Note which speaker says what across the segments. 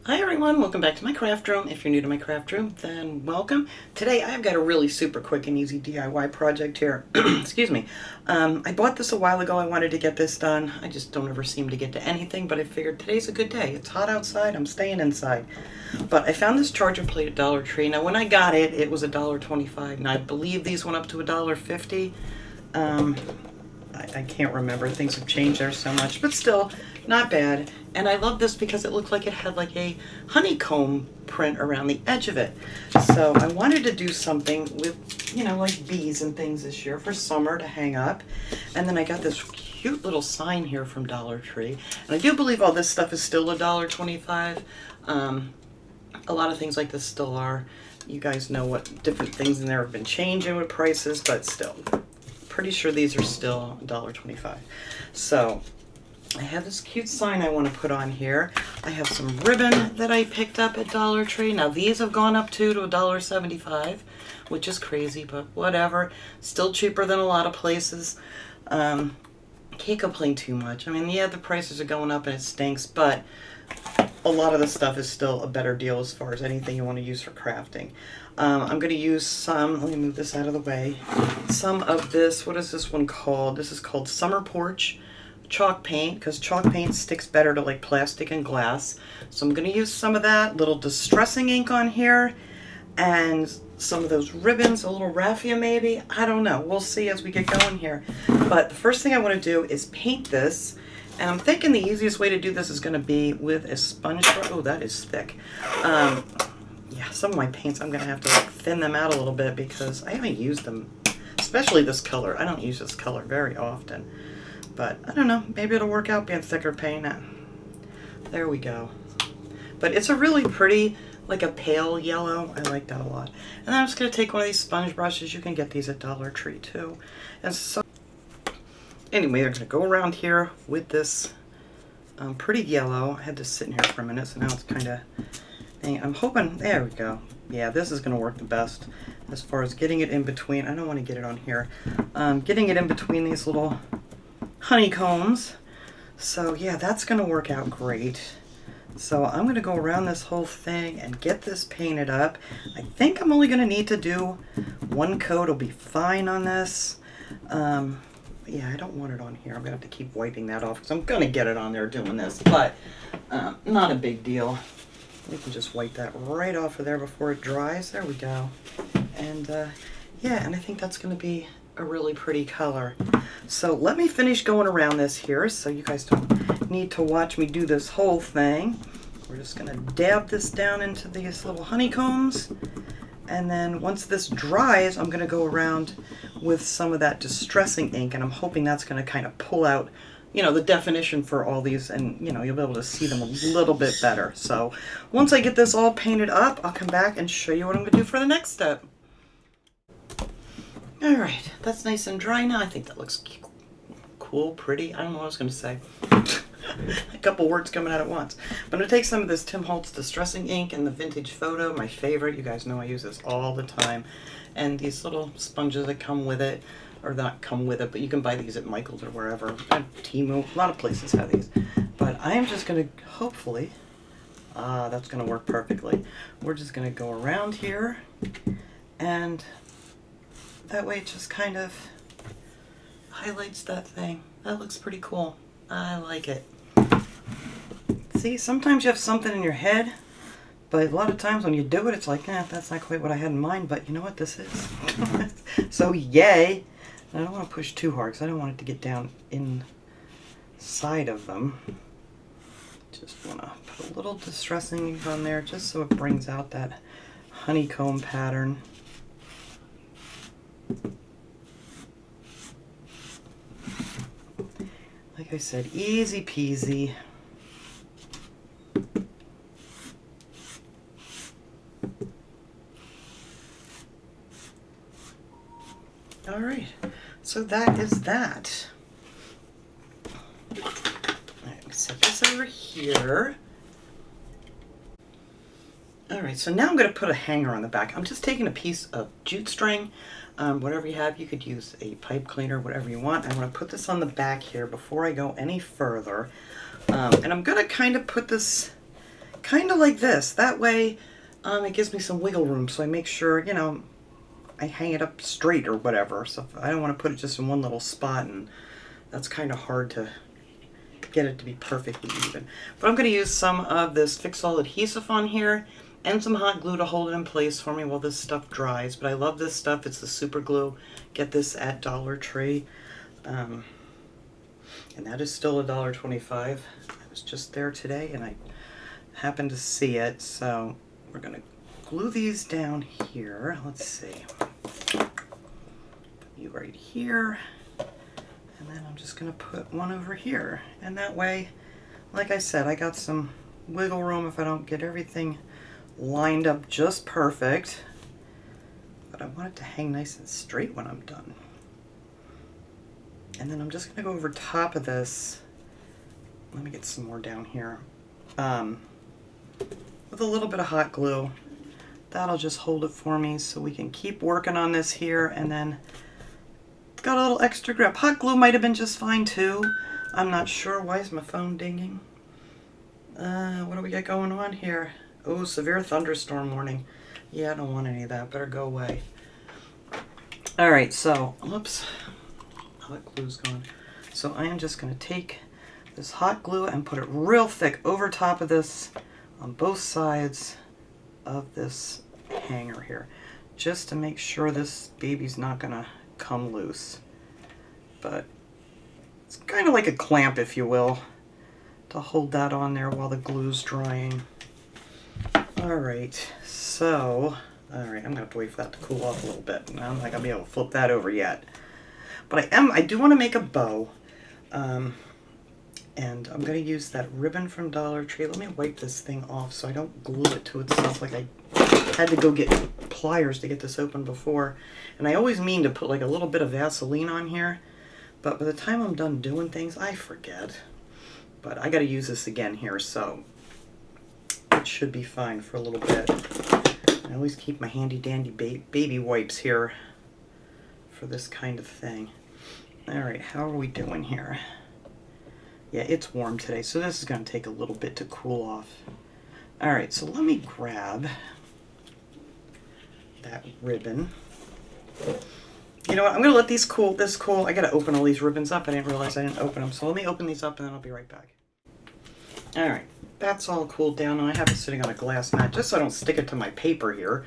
Speaker 1: Hi everyone, welcome back to my craft room. If you're new to my craft room, then welcome. Today I've got a really super quick and easy DIY project here. Excuse me. I bought this a while ago. I wanted to get this done. I just don't ever seem to get to anything, but I figured today's a good day. It's hot outside, I'm staying inside. But I found this charger plate at Dollar Tree. Now when I got it, it was $1.25, and I believe these went up to $1.50. I can't remember. Things have changed there so much, but still, not bad. And I love this because it looked like it had like a honeycomb print around the edge of it. So I wanted to do something with, you know, like bees and things this year for summer to hang up. And then I got this cute little sign here from Dollar Tree. And I do believe all this stuff is still $1.25. A lot of things like this still are. You guys know what different things in there have been changing with prices, but still. Pretty sure these are still $1.25. So I have this cute sign I want to put on here. I have some ribbon that I picked up at Dollar Tree. Now these have gone up to $1.75, which is crazy, but whatever. Still cheaper than a lot of places. Can't complain too much. I mean, yeah, the prices are going up and it stinks, but a lot of the stuff is still a better deal as far as anything you want to use for crafting. I'm going to use some, let me move this out of the way, some of this, what is this one called? This is called Summer Porch chalk paint, because chalk paint sticks better to like plastic and glass. So I'm going to use some of that, little distressing ink on here, and some of those ribbons, a little raffia maybe, I don't know, we'll see as we get going here. But the first thing I want to do is paint this, and I'm thinking the easiest way to do this is going to be with a sponge brush. Oh, that is thick. Yeah, some of my paints, I'm going to have to like thin them out a little bit because I haven't used them, especially this color. I don't use this color very often, but I don't know, maybe it'll work out being thicker paint. There we go. But it's a really pretty, like a pale yellow. I like that a lot. And then I'm just going to take one of these sponge brushes. You can get these at Dollar Tree too. And so, anyway, I'm going to go around here with this pretty yellow. I had this sitting here for a minute, so now it's kind of, I'm hoping, there we go. Yeah, this is going to work the best as far as getting it in between. I don't want to get it on here. Getting it in between these little honeycombs. So yeah, that's going to work out great. So I'm going to go around this whole thing and get this painted up. I think I'm only going to need to do one coat. It'll be fine on this. Yeah, I don't want it on here. I'm going to have to keep wiping that off because I'm going to get it on there doing this, but not a big deal. We can just wipe that right off of there before it dries. There we go. And yeah, and I think that's going to be a really pretty color. So let me finish going around this here so you guys don't need to watch me do this whole thing. We're just going to dab this down into these little honeycombs. And then once this dries, I'm going to go around with some of that distressing ink, and I'm hoping that's going to kind of pull out, you know, the definition for all these, and you know, you'll be able to see them a little bit better. So once I get this all painted up, I'll come back and show you what I'm going to do for the next step. All right, that's nice and dry now. I think that looks cool, pretty. I don't know what I was going to say. A couple words coming out at once. But I'm going to take some of this Tim Holtz Distressing Ink and the Vintage Photo, my favorite. You guys know I use this all the time. And these little sponges that come with it, or not come with it, but you can buy these at Michael's or wherever. At Temu, a lot of places have these. But I am just going to, hopefully, that's going to work perfectly. We're just going to go around here, and that way it just kind of highlights that thing. That looks pretty cool. I like it. See, sometimes you have something in your head, but a lot of times when you do it, it's like, that's not quite what I had in mind, but you know what this is? So yay! I don't want to push too hard because I don't want it to get down inside of them. Just want to put a little distressing ink on there just so it brings out that honeycomb pattern. Like I said, easy peasy. All right, so that is that. All right, let me set this over here. All right, so now I'm going to put a hanger on the back. I'm just taking a piece of jute string, whatever you have. You could use a pipe cleaner, whatever you want. I'm going to put this on the back here before I go any further. And I'm going to kind of put this kind of like this. That way it gives me some wiggle room, so I make sure, you know, I hang it up straight or whatever. So I don't want to put it just in one little spot, and that's kind of hard to get it to be perfectly even. But I'm going to use some of this Fix All adhesive on here and some hot glue to hold it in place for me while this stuff dries. But I love this stuff. It's the super glue. Get this at Dollar Tree. And that is still $1.25. I was just there today and I happened to see it. So we're going to glue these down here. Let's see. Put you right here. And then I'm just going to put one over here. And that way, like I said, I got some wiggle room if I don't get everything lined up just perfect. But I want it to hang nice and straight when I'm done. And then I'm just going to go over top of this. Let me get some more down here. With a little bit of hot glue. That'll just hold it for me so we can keep working on this here, and then it's got a little extra grip. Hot glue might have been just fine too. I'm not sure. Why is my phone dinging? What do we got going on here? Oh, severe thunderstorm warning. Yeah, I don't want any of that. Better go away. Alright, so, whoops. Hot glue's gone. So I am just going to take this hot glue and put it real thick over top of this on both sides of this hanger here, just to make sure this baby's not gonna come loose. But it's kind of like a clamp, if you will, to hold that on there while the glue's drying. Alright, so, alright, I'm gonna have to wait for that to cool off a little bit. I'm not gonna be able to flip that over yet. But I do want to make a bow. And I'm going to use that ribbon from Dollar Tree. Let me wipe this thing off so I don't glue it to itself like I had to go get pliers to get this open before. And I always mean to put like a little bit of Vaseline on here, but by the time I'm done doing things, I forget. But I got to use this again here, so it should be fine for a little bit. I always keep my handy dandy baby wipes here for this kind of thing. Alright, how are we doing here? Yeah, it's warm today, so this is going to take a little bit to cool off. Alright, so let me grab that ribbon. You know what, I'm going to let this cool. I got to open all these ribbons up. I didn't realize I didn't open them, so let me open these up and then I'll be right back. Alright, that's all cooled down, and I have it sitting on a glass mat just so I don't stick it to my paper here.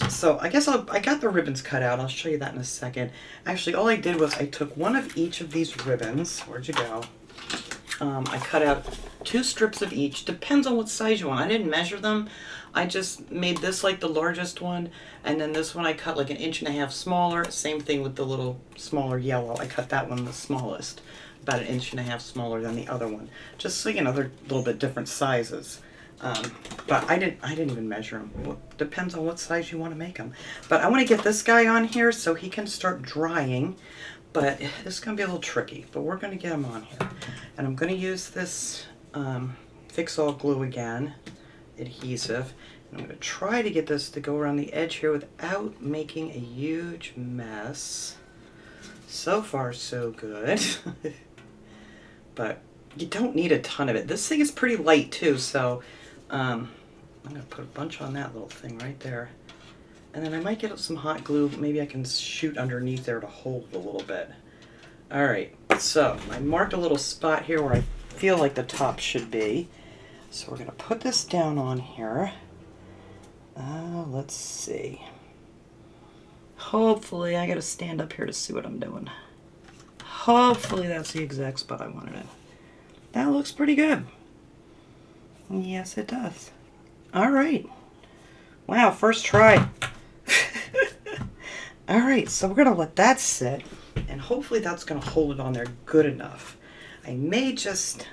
Speaker 1: So I guess I got the ribbons cut out. I'll show you that in a second. Actually, all I did was I took one of each of these ribbons. Where'd you go? I cut out 2 strips of each. Depends on what size you want. I didn't measure them. I just made this like the largest one, and then this one I cut like 1.5 inches smaller. Same thing with the little smaller yellow. I cut that one the smallest, about 1.5 inches smaller than the other one. Just so you know, they're a little bit different sizes. But I didn't even measure them. Well, depends on what size you want to make them. But I want to get this guy on here so he can start drying. But this is going to be a little tricky. But we're going to get him on here. And I'm going to use this Fix All glue again, adhesive. And I'm going to try to get this to go around the edge here without making a huge mess. So far, so good. But you don't need a ton of it. This thing is pretty light too, so I'm going to put a bunch on that little thing right there. And then I might get some hot glue. Maybe I can shoot underneath there to hold it a little bit. Alright, so I marked a little spot here where I feel like the top should be. So we're going to put this down on here. Let's see. Hopefully, I got to stand up here to see what I'm doing. Hopefully that's the exact spot I wanted it. That looks pretty good. Yes, it does. Alright. Wow, first try. Alright, so we're going to let that sit, and hopefully that's going to hold it on there good enough. I may just,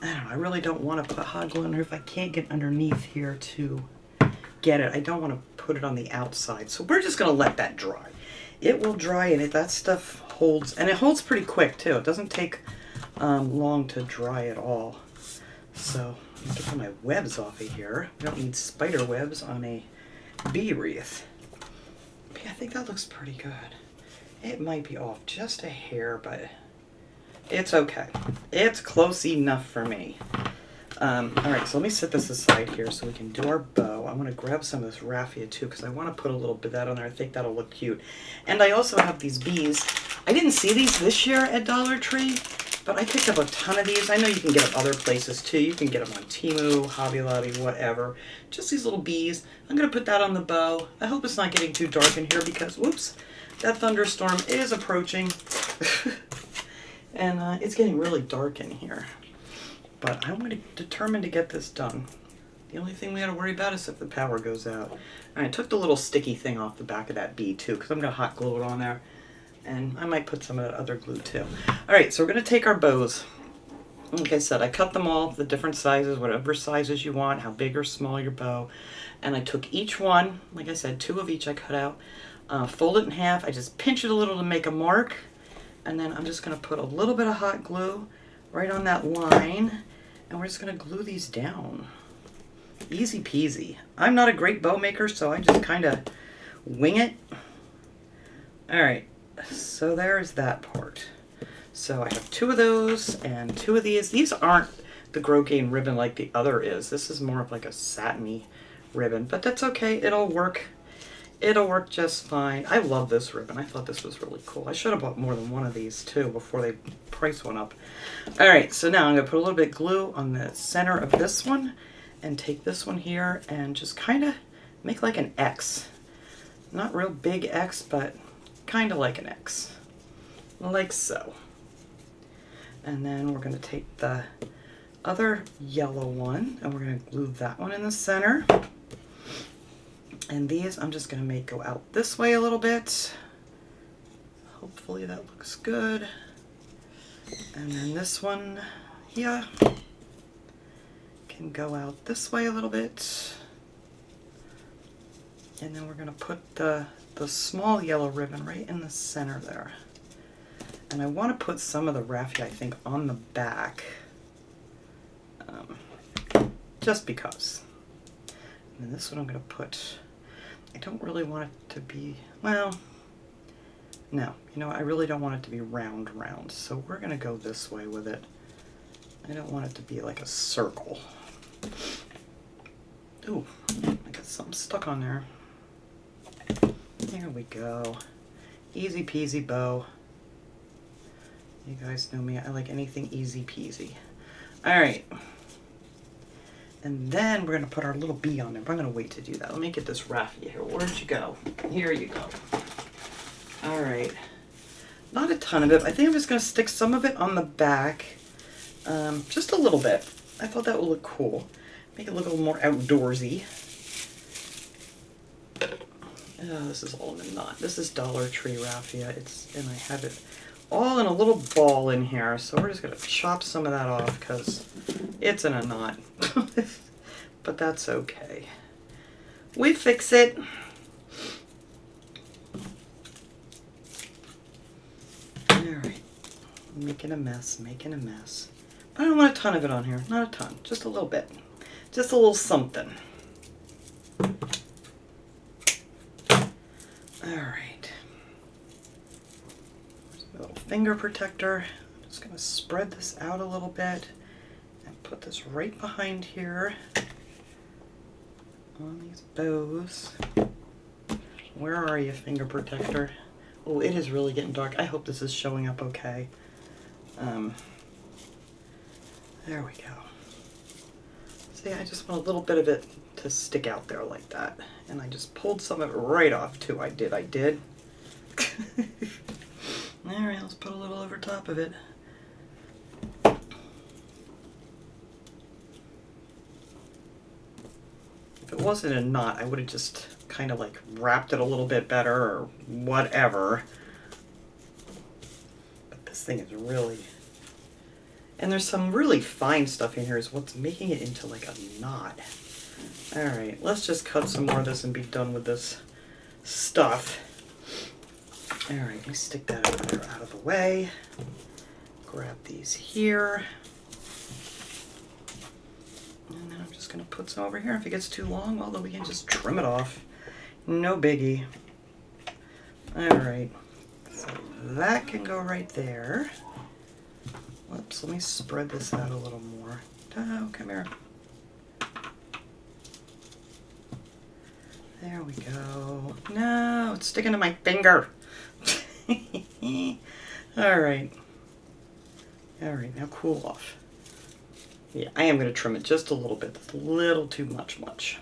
Speaker 1: I don't know, I really don't want to put hot glue on there if I can't get underneath here to get it. I don't want to put it on the outside, so we're just going to let that dry. It will dry, and that stuff holds, and it holds pretty quick too. It doesn't take long to dry at all. So let me get some of my webs off of here. We don't need spider webs on a bee wreath. But yeah, I think that looks pretty good. It might be off just a hair, but it's okay. It's close enough for me. All right, so let me set this aside here so we can do our bow. I'm going to grab some of this raffia too because I want to put a little bit of that on there. I think that'll look cute. And I also have these bees. I didn't see these this year at Dollar Tree, but I picked up a ton of these. I know you can get them other places too. You can get them on Temu, Hobby Lobby, whatever. Just these little bees. I'm going to put that on the bow. I hope it's not getting too dark in here because, whoops, that thunderstorm is approaching. And it's getting really dark in here. But I'm determined to get this done. The only thing we got to worry about is if the power goes out. And I took the little sticky thing off the back of that bee too because I'm going to hot glue it on there. And I might put some of that other glue too. All right, so we're going to take our bows. Like I said, I cut them all, the different sizes, whatever sizes you want, how big or small your bow. And I took each one, like I said, 2 of each I cut out, fold it in half. I just pinch it a little to make a mark. And then I'm just going to put a little bit of hot glue right on that line. And we're just going to glue these down. Easy peasy. I'm not a great bow maker, so I just kind of wing it. All right. So there's that part. So I have 2 of those and 2 of these. These aren't the grosgrain ribbon like the other is. This is more of like a satiny ribbon, but that's okay. It'll work. It'll work just fine. I love this ribbon. I thought this was really cool. I should have bought more than one of these too before they price went up. All right, so now I'm gonna put a little bit of glue on the center of this one and take this one here and just kind of make like an X. Not real big X, but kind of like an X, like so. And then we're going to take the other yellow one and we're going to glue that one in the center. And these I'm just going to make go out this way a little bit. Hopefully that looks good. And then this one here can go out this way a little bit. And then we're going to put the small yellow ribbon right in the center there. And I want to put some of the raffia, I think, on the back. Just because. And then this one I'm going to put, I don't really want it to be, well, no. You know, I really don't want it to be round. So we're going to go this way with it. I don't want it to be like a circle. Ooh, I got something stuck on there. There we go. Easy peasy bow. You guys know me. I like anything easy peasy. All right. And then we're going to put our little bee on there. But I'm going to wait to do that. Let me get this raffia here. Where'd you go? Here you go. All right. Not a ton of it. I think I'm just going to stick some of it on the back. Just a little bit. I thought that would look cool. Make it look a little more outdoorsy. Oh, this is all in a knot. This is Dollar Tree raffia. And I have it all in a little ball in here. So we're just going to chop some of that off because it's in a knot. But that's okay. We fix it. All right. Making a mess. But I don't want a ton of it on here. Not a ton. Just a little bit. Just a little something. All right. There's a little finger protector. I'm just going to spread this out a little bit and put this right behind here on these bows. Where are you, finger protector? Oh, it is really getting dark. I hope this is showing up okay. There we go. See, I just want a little bit of it to stick out there like that. And I just pulled some of it right off too. I did. Alright, let's put a little over top of it. If it wasn't a knot, I would have just kind of like wrapped it a little bit better or whatever. But this thing is really... And there's some really fine stuff in here is what's making it into like a knot. Alright, let's just cut some more of this and be done with this stuff. Alright, let me stick that over there out of the way. Grab these here. And then I'm just going to put some over here. If it gets too long, although we can just trim it off. No biggie. Alright, so that can go right there. Whoops, let me spread this out a little more. Oh, come here. There we go. No, it's sticking to my finger. All right. All right, now cool off. Yeah, I am going to trim it just a little bit. That's a little too much.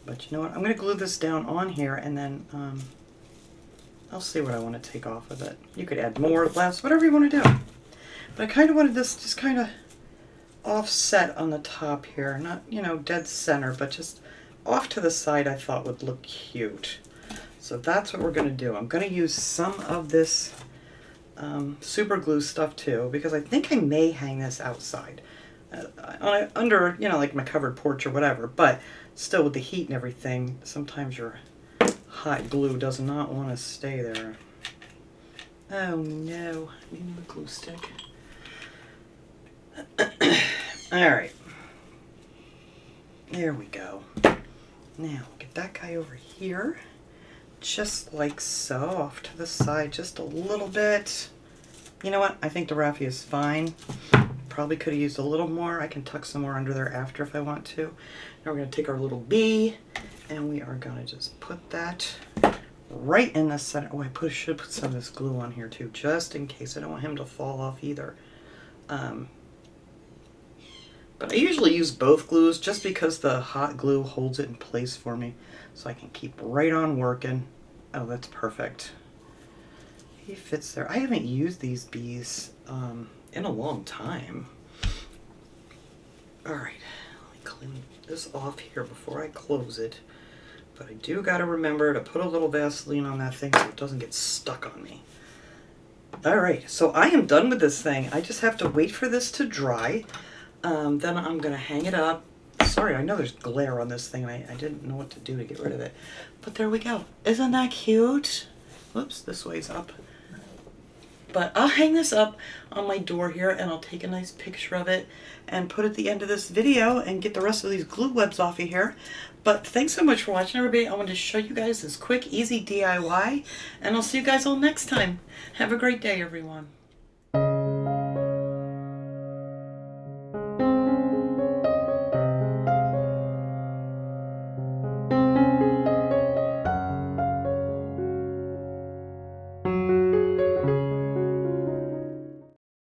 Speaker 1: But you know what? I'm going to glue this down on here, and then I'll see what I want to take off of it. You could add more, less, whatever you want to do. But I kind of wanted this just kind of offset on the top here. Not, you know, dead center, but just off to the side I thought would look cute. So that's what we're going to do. I'm going to use some of this super glue stuff too, because I think I may hang this outside under, you know, like my covered porch or whatever, but still with the heat and everything, sometimes your hot glue does not want to stay there. Oh no, I need a glue stick. All right, there we go. Now get that guy over here, just like so, off to the side just a little bit. You know what? I think the raffia is fine. Probably could have used a little more. I can tuck some more under there after if I want to. Now we're going to take our little bee and we are going to just put that right in the center. Oh, I should put some of this glue on here too, just in case. I don't want him to fall off either. But I usually use both glues just because the hot glue holds it in place for me, so I can keep right on working. Oh, that's perfect. He fits there. I haven't used these bees in a long time. All right, let me clean this off here before I close it. But I do got to remember to put a little Vaseline on that thing so it doesn't get stuck on me. All right, so I am done with this thing. I just have to wait for this to dry. Then I'm going to hang it up. Sorry, I know there's glare on this thing. I didn't know what to do to get rid of it. But there we go. Isn't that cute? Whoops, this way's up. But I'll hang this up on my door here, and I'll take a nice picture of it and put it at the end of this video and get the rest of these glue webs off of here. But thanks so much for watching, everybody. I wanted to show you guys this quick, easy DIY, and I'll see you guys all next time. Have a great day, everyone.